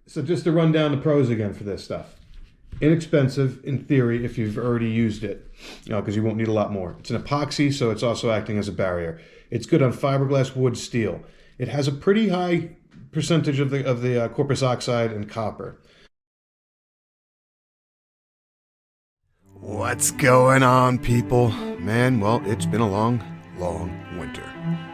So just to run down the pros again for this stuff. Inexpensive in theory if you've already used it, because you won't need a lot more. It's an epoxy, so it's also acting as a barrier. It's good on fiberglass, wood, steel. It has a pretty high percentage of the corpus oxide and copper. What's going on, people? Man, well, it's been a long winter.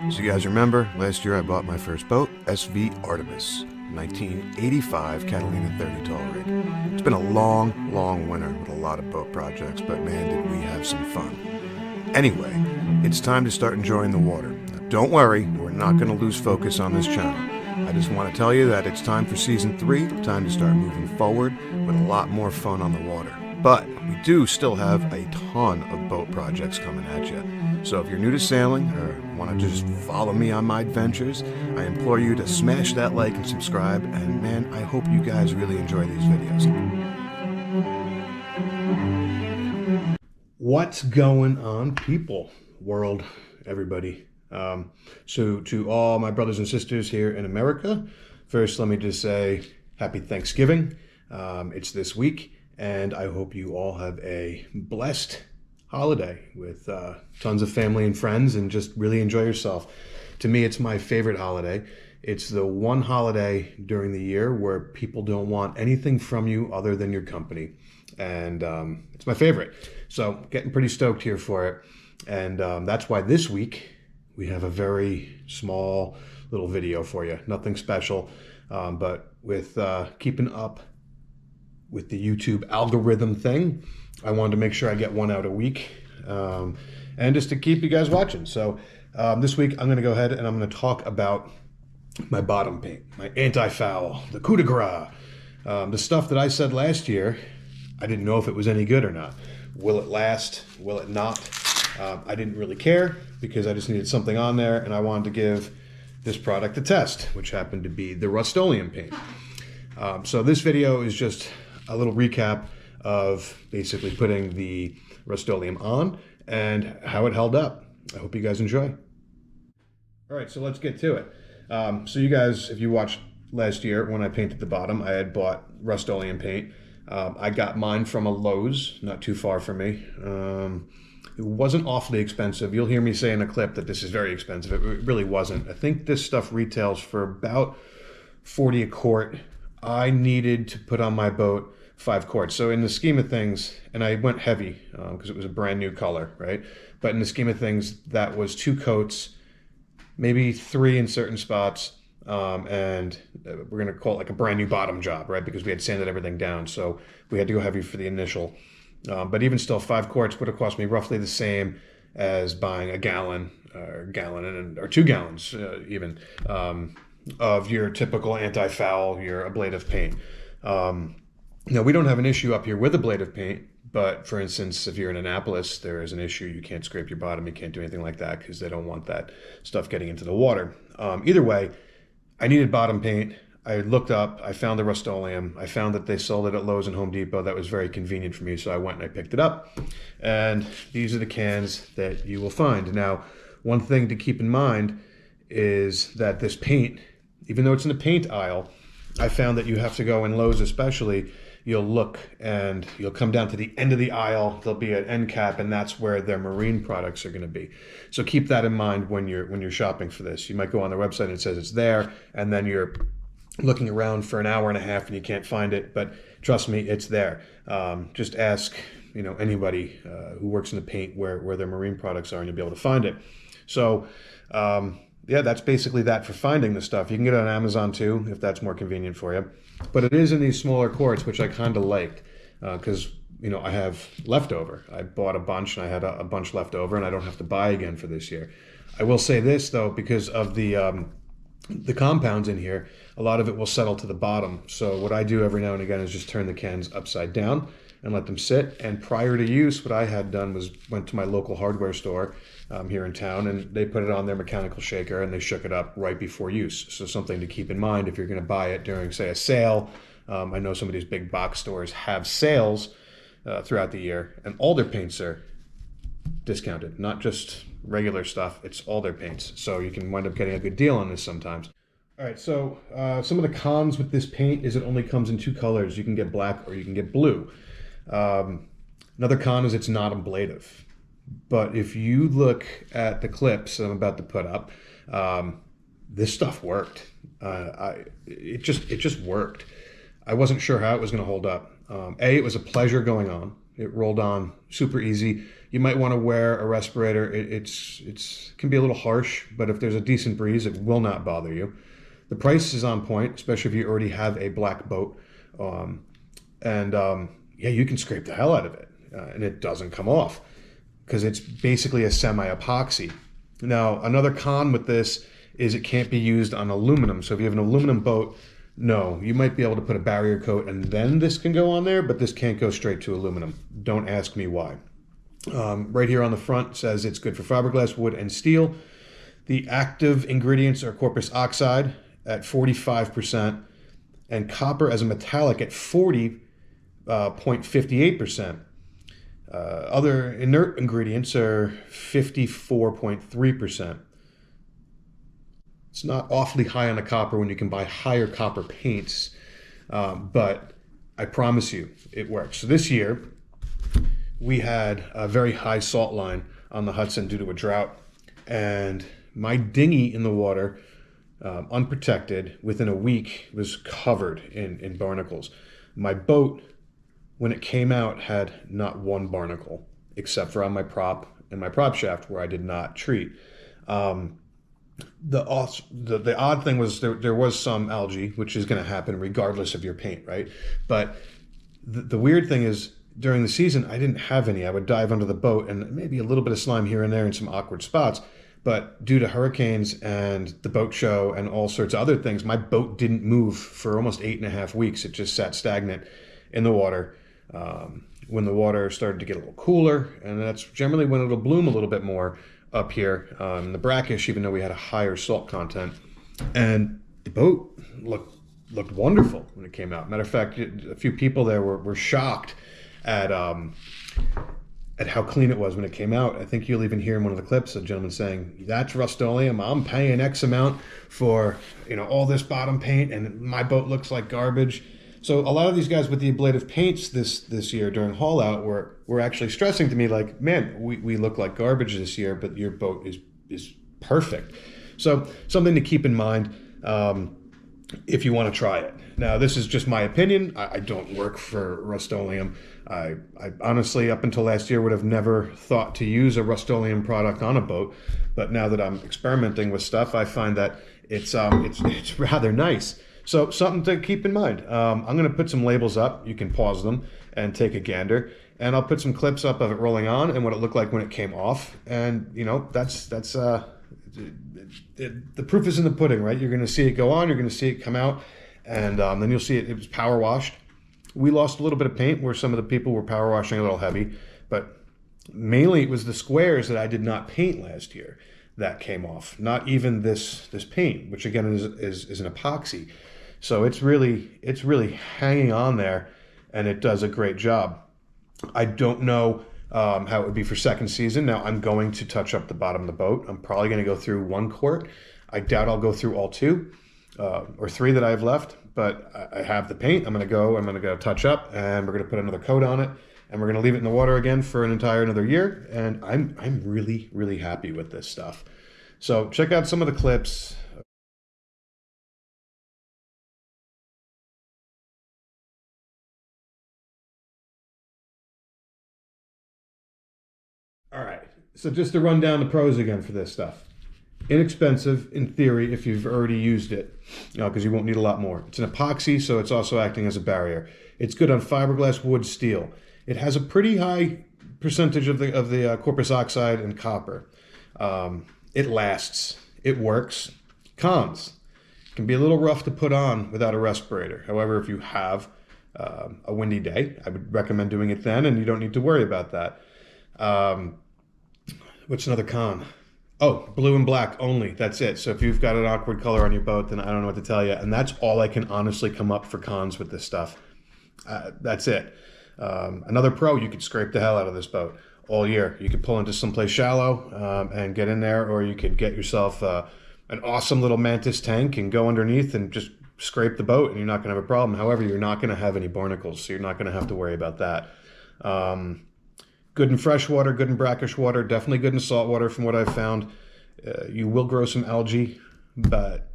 As you guys remember, last year I bought my first boat, SV Artemis, 1985 Catalina 30 tall rig. It's been a long winter with a lot of boat projects, but man, did we have some fun. Anyway, it's time to start enjoying the water. Now, don't worry, we're not going to lose focus on this channel. I just want to tell you that it's time for season 3, time to start moving forward with a lot more fun on the water. But we do still have a ton of boat projects coming at you. So if you're new to sailing or want to just follow me on my adventures, I implore you to smash that like and subscribe. And man, I hope you guys really enjoy these videos. What's going on, people? World, everybody. So to all my brothers and sisters here in America, first let me just say happy Thanksgiving. It's this week. And I hope you all have a blessed holiday with tons of family and friends and just really enjoy yourself. To me, it's my favorite holiday. It's the one holiday during the year where people don't want anything from you other than your company. And it's my favorite. So getting pretty stoked here for it. And that's why this week we have a very small little video for you. Nothing special, but with keeping up with the YouTube algorithm thing, I wanted to make sure I get one out a week, and just to keep you guys watching. So this week I'm going to go ahead and I'm going to talk about my bottom paint, my anti-foul, the coup de grace, the stuff that I said last year. I didn't know if it was any good or not. Will it last? Will it not? I didn't really care because I just needed something on there, and I wanted to give this product a test, which happened to be the Rust-Oleum paint. So this video is just a little recap of basically putting the Rust-Oleum on and how it held up. I hope you guys enjoy. All right, so let's get to it. So you guys, if you watched last year when I painted the bottom, I had bought Rust-Oleum paint. I got mine from a Lowe's, not too far from me. It wasn't awfully expensive. You'll hear me say in a clip that this is very expensive. It really wasn't. I think this stuff retails for about $40 a quart. I needed to put on my boat 5 quarts. So in the scheme of things, and I went heavy because it was a brand new color, right? But in the scheme of things, that was 2 coats, maybe 3 in certain spots, and we're going to call it like a brand new bottom job, right? Because we had sanded everything down, so we had to go heavy for the initial. But even still, 5 quarts would have cost me roughly the same as buying a gallon or 2 gallons even of your typical anti-foul, your ablative paint. Now, we don't have an issue up here with ablative paint, but for instance, if you're in Annapolis, there is an issue. You can't scrape your bottom. You can't do anything like that because they don't want that stuff getting into the water. Either way, I needed bottom paint. I looked up, I found the Rust-Oleum. I found that they sold it at Lowe's and Home Depot. That was very convenient for me, so I went and I picked it up. And these are the cans that you will find. Now, one thing to keep in mind is that this paint, even though it's in the paint aisle, I found that you have to go in Lowe's especially, you'll look and you'll come down to the end of the aisle, there'll be an end cap, and that's where their marine products are going to be. So keep that in mind when you're shopping for this. You might go on their website and it says it's there, and then you're looking around for an hour and a half and you can't find it, but trust me, it's there. Just ask anybody who works in the paint where their marine products are, and you'll be able to find it. So yeah, that's basically that for finding the stuff. You can get it on Amazon too, if that's more convenient for you. But it is in these smaller quarts, which I kind of liked because I have leftover. I bought a bunch and I had a bunch left over, and I don't have to buy again for this year. I will say this though, because of the compounds in here, a lot of it will settle to the bottom. So what I do every now and again is just turn the cans upside down and let them sit. And prior to use, what I had done was went to my local hardware store here in town, and they put it on their mechanical shaker and they shook it up right before use. So something to keep in mind if you're going to buy it during, say, a sale. I know some of these big box stores have sales throughout the year, and all their paints are discounted, not just regular stuff. It's all their paints. So you can wind up getting a good deal on this sometimes. All right, so some of the cons with this paint is it only comes in two colors. You can get black or you can get blue. Another con is it's not ablative. But if you look at the clips I'm about to put up, this stuff worked. It just worked. I wasn't sure how it was going to hold up. It was a pleasure going on. It rolled on super easy. You might want to wear a respirator. It can be a little harsh, but if there's a decent breeze, it will not bother you. The price is on point, especially if you already have a black boat. Yeah, you can scrape the hell out of it, and it doesn't come off because it's basically a semi-epoxy. Now, another con with this is it can't be used on aluminum. So if you have an aluminum boat, no, you might be able to put a barrier coat and then this can go on there, but this can't go straight to aluminum. Don't ask me why. Right here on the front says it's good for fiberglass, wood, and steel. The active ingredients are corpus oxide at 45% and copper as a metallic at 40.58%. Other inert ingredients are 54.3%. It's not awfully high on the copper when you can buy higher copper paints, but I promise you it works. So this year we had a very high salt line on the Hudson due to a drought, and my dinghy in the water, unprotected, within a week was covered in barnacles. My boat, when it came out, had not one barnacle, except for on my prop and my prop shaft where I did not treat. The odd thing was there was some algae, which is going to happen regardless of your paint, right? But the weird thing is during the season, I didn't have any. I would dive under the boat and maybe a little bit of slime here and there in some awkward spots. But due to hurricanes and the boat show and all sorts of other things, my boat didn't move for almost 8.5 weeks. It just sat stagnant in the water. When the water started to get a little cooler, and that's generally when it'll bloom a little bit more up here in the brackish, even though we had a higher salt content. And the boat looked wonderful when it came out. Matter of fact, a few people there were shocked at how clean it was when it came out. I think you'll even hear in one of the clips a gentleman saying, "That's Rust-Oleum. I'm paying X amount for all this bottom paint, and my boat looks like garbage." So a lot of these guys with the ablative paints this year during haul out were actually stressing to me like, "Man, we look like garbage this year, but your boat is perfect." So something to keep in mind if you want to try it. Now, this is just my opinion. I don't work for Rust-Oleum. I honestly, up until last year, would have never thought to use a Rust-Oleum product on a boat. But now that I'm experimenting with stuff, I find that it's rather nice. So something to keep in mind. I'm going to put some labels up. You can pause them and take a gander. And I'll put some clips up of it rolling on and what it looked like when it came off. And that's the proof is in the pudding, right? You're going to see it go on. You're going to see it come out. And then you'll see it was power washed. We lost a little bit of paint where some of the people were power washing a little heavy, but mainly it was the squares that I did not paint last year that came off. Not even this paint, which again is an epoxy. So it's really hanging on there, and it does a great job. I don't know how it would be for second season. Now I'm going to touch up the bottom of the boat. I'm probably going to go through 1 quart. I doubt I'll go through all 2 or 3 that I have left. But I have the paint. I'm going to go touch up, and we're going to put another coat on it, and we're going to leave it in the water again for another year. And I'm really, really happy with this stuff. So check out some of the clips. All right. So just to run down the pros again for this stuff. Inexpensive in theory if you've already used it, because you won't need a lot more. It's an epoxy, so it's also acting as a barrier. It's good on fiberglass, wood, steel. It has a pretty high percentage of the corpus oxide and copper. It lasts. It works. Cons. It can be a little rough to put on without a respirator. However, if you have a windy day, I would recommend doing it then, and you don't need to worry about that. What's another con? Oh, blue and black only. That's it. So if you've got an awkward color on your boat, then I don't know what to tell you. And that's all I can honestly come up for cons with this stuff. That's it. Another pro, you could scrape the hell out of this boat all year. You could pull into someplace shallow and get in there, or you could get yourself an awesome little mantis tank and go underneath and just scrape the boat and you're not going to have a problem. However, you're not going to have any barnacles, so you're not going to have to worry about that. Good in fresh water, good in brackish water, definitely good in salt water from what I've found. You will grow some algae, but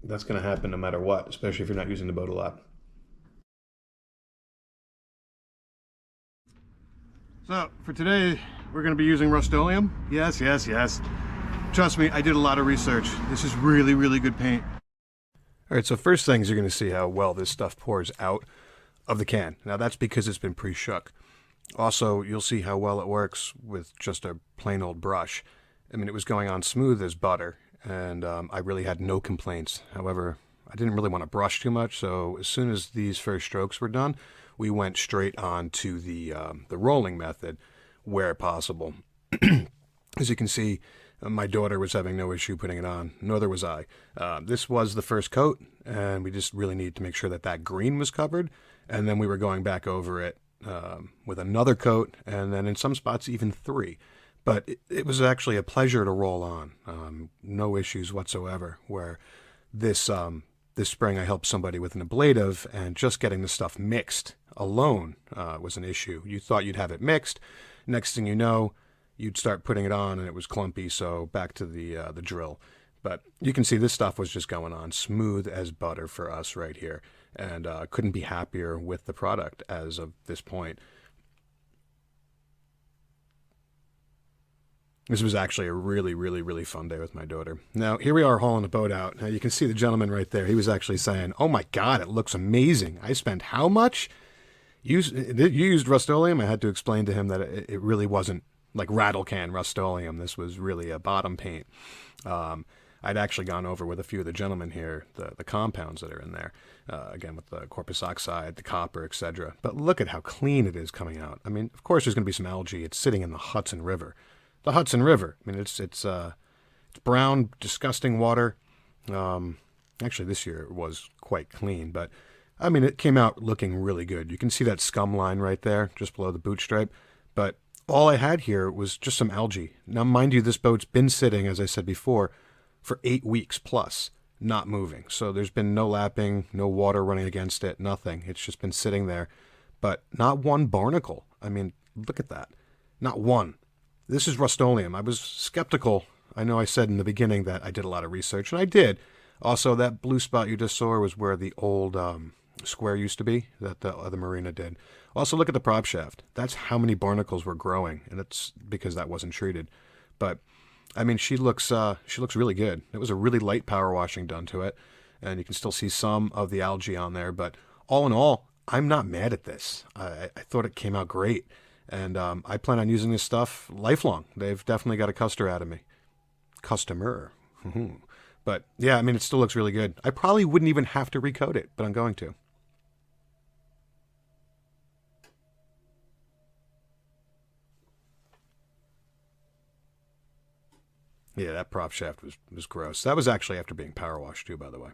that's going to happen no matter what, especially if you're not using the boat a lot. So for today, we're going to be using Rust-Oleum. Yes, yes, yes. Trust me, I did a lot of research. This is really, really good paint. All right, so first things, you're going to see how well this stuff pours out of the can. Now that's because it's been pre-shook. Also, you'll see how well it works with just a plain old brush. I mean, it was going on smooth as butter, and I really had no complaints. However, I didn't really want to brush too much, so as soon as these first strokes were done, we went straight on to the rolling method where possible. As you can see, my daughter was having no issue putting it on, nor was I. This was the first coat, and we just really needed to make sure that that green was covered, and then we were going back over it with another coat, and then in some spots even 3. But it was actually a pleasure to roll on. No issues whatsoever, where this spring I helped somebody with an ablative, and just getting the stuff mixed alone was an issue. You thought you'd have it mixed. Next thing you know, you'd start putting it on and it was clumpy, so back to the drill. But you can see this stuff was just going on smooth as butter for us right here, and couldn't be happier with the product as of this point. This was actually a really, really, really fun day with my daughter. Now, here we are hauling the boat out. Now, you can see the gentleman right there. He was actually saying, "Oh my God, it looks amazing. I spent how much?" You used Rust-Oleum. I had to explain to him that it really wasn't like rattle can Rust-Oleum. This was really a bottom paint. I'd actually gone over with a few of the gentlemen here, the compounds that are in there, again with the corpus oxide, the copper, etc. But look at how clean it is coming out. I mean, of course there's going to be some algae. It's sitting in the Hudson River. The Hudson River. I mean, it's brown, disgusting water. Actually, this year it was quite clean, but I mean, it came out looking really good. You can see that scum line right there, just below the boot stripe. But all I had here was just some algae. Now, mind you, this boat's been sitting, as I said before, for 8 weeks plus, not moving. So there's been no lapping, no water running against it, nothing. It's just been sitting there. But not one barnacle. I mean, look at that. Not one. This is Rust-Oleum. I was skeptical. I know I said in the beginning that I did a lot of research, and I did. Also, that blue spot you just saw was where the old square used to be that the other marina did. Also, look at the prop shaft. That's how many barnacles were growing, and it's because that wasn't treated. But I mean, she looks really good. It was a really light power washing done to it, and you can still see some of the algae on there. But all in all, I'm not mad at this. I thought it came out great, and I plan on using this stuff lifelong. They've definitely got a customer out of me. Customer. But yeah, I mean, it still looks really good. I probably wouldn't even have to recoat it, but I'm going to. Yeah, that prop shaft was gross. That was actually after being power washed too, by the way.